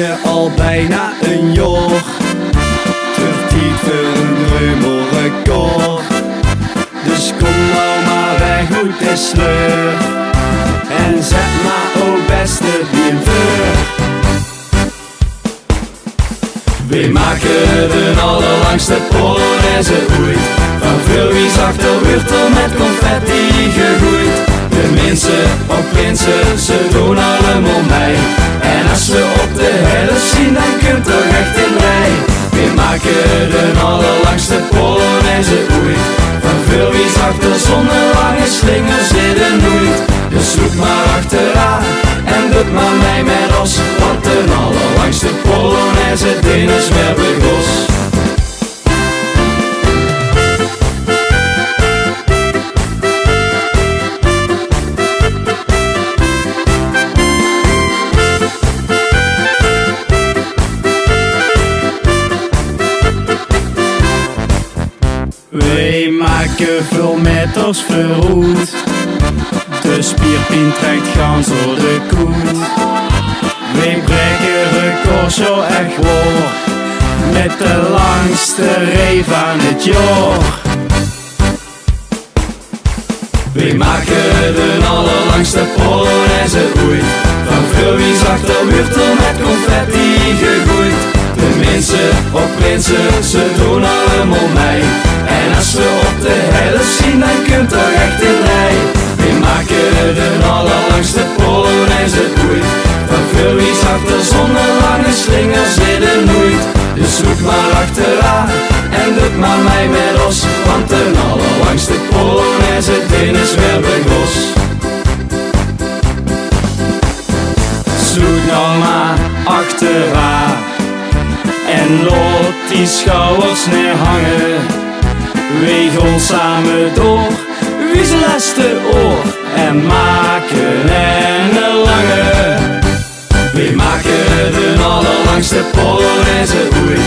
ze al bijna een jaar. Tertiet voor een dreumelrecord. Dus kom nou maar weg uit de sleur. En zet maar o beste bier voor. We maken de allerlangste Polonaise ooit. Van veel wie zacht er wurtel met confetti gegooid. De mensen op prinsen, ze doen allemaal mee. En als we op de helft zien, dan kunt er echt in rij. We maken de allerlangste Polonaise ooit. Van veel wie zacht er zonder lange slingers zitten nooit. Dus zoek maar achteraan en doet maar mee met ons. Want de allerlangste Polonaise, die is weer begos. Wij maken veel met ons verroet. De spierpien trekt gans door de koet. Wij breken record zo echt waar. Met de langste ree van het jaar. Wij maken de allerlangste Polonaise ooit. Van veel wie zacht er wurtel met confetti gegooid. De mensen op prinsen, ze doen allemaal mee. En als we op de helft zien, dan kunt er echt in rij. We maken de allerlangste Polonaise ooit. Van veel wie zacht er zonder lange slingers zitten nooit. Dus zoek maar achteraan en doet maar mee met ons. Want de allerlangste Polonaise, die is weer begos. Zoek nou maar achteraan en laat die schouders neer hangen. Wij gaan samen door, wie zijn laatste oor en maken een lange. We maken de allerlangste Polonaise ooit.